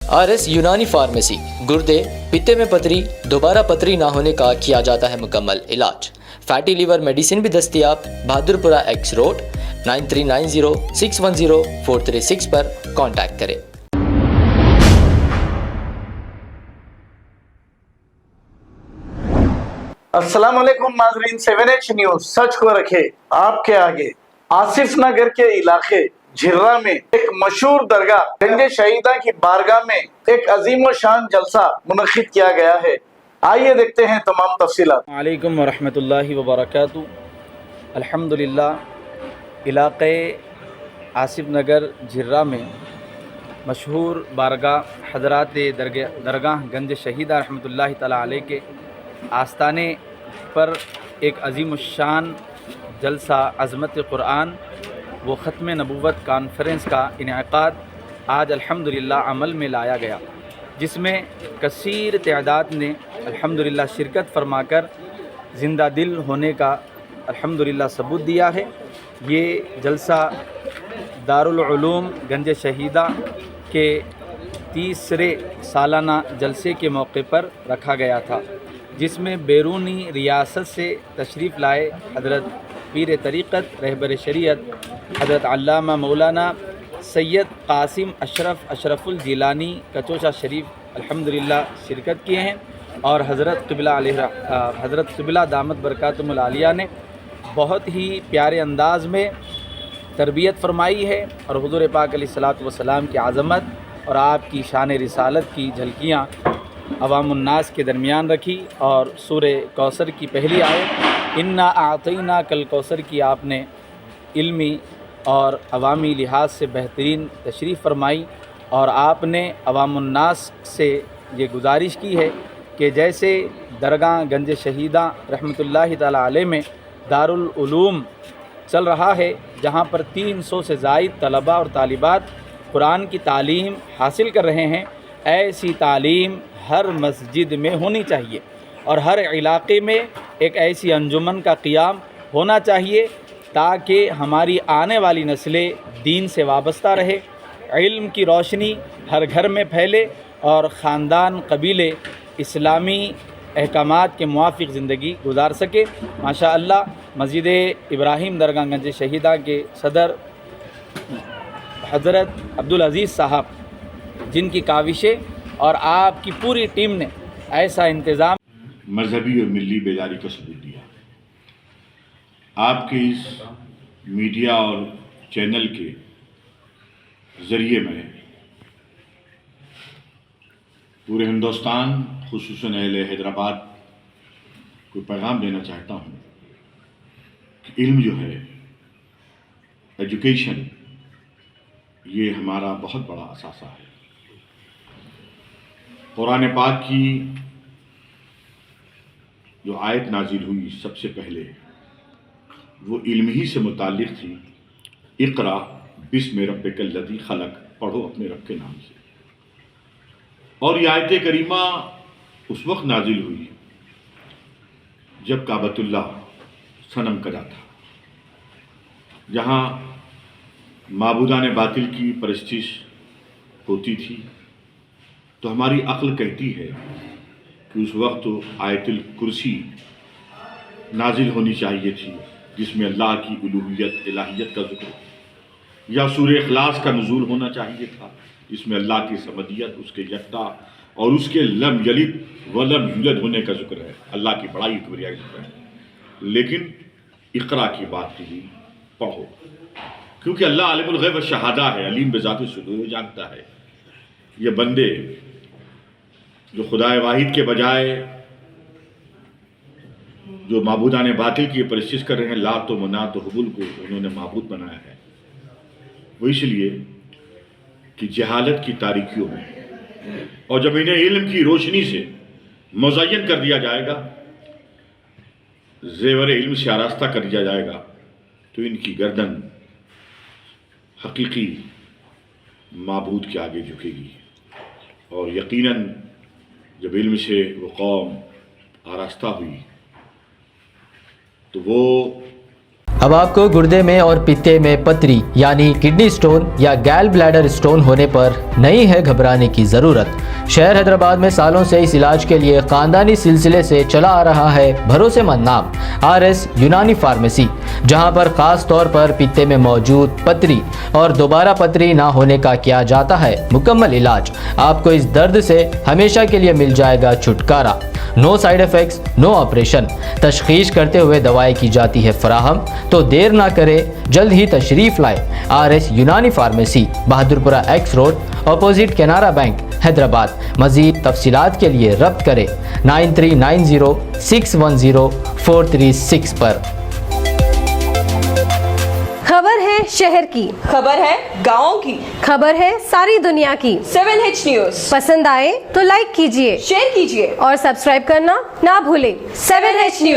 RS यूनानी pharmacy, गुर्दे, पित्ते में पथरी, दोबारा पथरी ना होने का किया जाता है मुकम्मल इलाज। फैटी लीवर मेडिसिन भी दस्तियाब। बहादुरपुरा X रोड 9390610436 पर कांटेक्ट करें। अस्सलाम वालेकुम नाजरीन, 7H न्यूज सच को रखे आपके आगे। आसिफ नगर के इलाके झिर्रा में एक मशहूर दरगाह गंज शहीदा की बारगाह में एक अजीम व शान जलसा मुनक्किद किया गया है। आइए देखते हैं तमाम तफसीलात। वालेकुम वरहमतुल्लाहि वबरकातुहू। अल्हम्दुलिल्लाह, इलाक़े आसिफ नगर झिर्रा में मशहूर बारगाह हज़रात दरगाह गंज शहीदा रहमतुल्लाहि तआला अलैह के आस्ताने पर एक अजीम शान जलसा अज़मत क़ुरआन व ख़त्म नबूवत कॉन्फ्रेंस का इनेकाद आज अल्हम्दुलिल्लाह अमल में लाया गया, जिसमें कसीर तादाद ने अल्हम्दुलिल्लाह शिरकत फरमाकर ज़िंदा दिल होने का अल्हम्दुलिल्लाह सबूत दिया है। ये जलसा दारुल उलूम गंज शहीदा के तीसरे सालाना जलसे के मौके पर रखा गया था, जिसमें बैरूनी रियासत से तशरीफ़ लाए हज़रत पीर तरीक़त रहबर शरीयत हज़रत अल्लामा मौलाना सैयद कासिम अशरफुल जिलानी कचोचा शरीफ अल्हम्दुलिल्लाह शिरकत किए हैं और हज़रत क़िबला दामत बरकातुहुल आलिया ने बहुत ही प्यारे अंदाज़ में तरबियत फरमाई है और हुज़ूर पाक अलैहिस्सलातु वस्सलाम की आज़मत और आपकी शान रिसालत की झलकियाँ अवामुन्नास के दरमियान रखी और सूरे कौसर की पहली आयत इन्ना आतईना कल कौसर की आपने इल्मी और अवामी लिहाज से बेहतरीन तशरीफ़ फरमाई और आपने अवामुन्नास से ये गुजारिश की है कि जैसे दरगाह गंज शहीदा रहमतुल्लाहि तआला अलैह में दारुल उलूम चल रहा है, जहाँ पर 300 से ज़ायद तलबा और तालिबात कुरान की तालीम हासिल कर रहे हैं, ऐसी तालीम हर मस्जिद में होनी चाहिए और हर इलाके में एक ऐसी अंजुमन का क़ियाम होना चाहिए ताकि हमारी आने वाली नस्लें दीन से वाबस्ता रहे, इल्म की रोशनी हर घर में फैले और ख़ानदान कबीले इस्लामी अहकामात के मुवाफ़िक़ ज़िंदगी गुजार सके। माशा अल्लाह, मस्जिद इब्राहिम दरगाह गंज शहीदा के सदर हज़रत अब्दुल अज़ीज़ साहब, जिनकी काविशें और आपकी पूरी टीम ने ऐसा इंतज़ाम मजहबी और मिली बेदारी का सबूत दिया। आपके इस मीडिया और चैनल के ज़रिए मैं पूरे हिंदुस्तान खुसूसन अहले हैदराबाद को पैगाम देना चाहता हूँ कि इल्म जो है, एजुकेशन, ये हमारा बहुत बड़ा असासा है। कुरान पाक की जो आयत नाजिल हुई सबसे पहले वो इल्म ही से मुताल्लिक़ थी। इक़रा बिस्मि रब्बिकल लज़ी खलक़, पढ़ो अपने रब के नाम से। और ये आयत करीमा उस वक्त नाजिल हुई जब काबतुल्लाह सनम कदा था, जहाँ माबूदान बातिल की परस्तिश होती थी। तो हमारी अक्ल कहती है कि उस वक्त तो आयतुल कुर्सी नाजिल होनी चाहिए थी, जिसमें अल्लाह की उलूहियत इलाहियत का जिक्र, या सूरह इखलास का नुज़ूल होना चाहिए था, जिसमें अल्लाह की समदियत, उसके यकता और उसके लम यलिद व लम यूलद होने का जिक्र है, अल्लाह की बड़ाई किबरिया का जिक्र है। लेकिन इक़रा की बात की, पढ़ो, क्योंकि अल्लाह आलिमुल गैब व शहादा है, अलीम बिज़ाति सुदूर जानता है। ये बंदे जो खुदाए वाहिद के बजाय जो माबूदान बातिल की परस्तिश कर रहे हैं, लात व मनात व हुबुल को उन्होंने माबूद बनाया है, वो इसलिए कि जहालत की तारीकियों में, और जब इन्हें इल्म की रोशनी से मुज़य्यन कर दिया जाएगा, ज़ेवर इल्म से आरास्ता कर दिया जाएगा, तो इनकी गर्दन हकीकी माबूद के आगे झुकेगी। और यकीनन जब इल्म से वो कौम आरास्ता हुई तो वो अब आपको गुर्दे में और पित्ते में पथरी यानी किडनी स्टोन या गैल ब्लैडर स्टोन होने पर नहीं है घबराने की ज़रूरत। शहर हैदराबाद में सालों से इस इलाज के लिए ख़ानदानी सिलसिले से चला आ रहा है भरोसेमंद नाम RS यूनानी फार्मेसी, जहां पर ख़ास तौर पर पित्ते में मौजूद पथरी और दोबारा पथरी ना होने का किया जाता है मुकम्मल इलाज। आपको इस दर्द से हमेशा के लिए मिल जाएगा छुटकारा। No side effects, no operation. तशखीस करते हुए दवाएं की जाती है फराहम। तो देर ना करें, जल्द ही तशरीफ़ लाए RS यूनानी pharmacy, Bahadurpura X road, opposite Canara bank, Hyderabad. मज़ीद तफसीलात के लिए रब्त करें 9390610436 पर। खबर है शहर की, खबर है गाँव की, खबर है सारी दुनिया की। 7H न्यूज़ पसंद आए तो लाइक कीजिए, शेयर कीजिए और सब्सक्राइब करना ना भूलें। 7H news.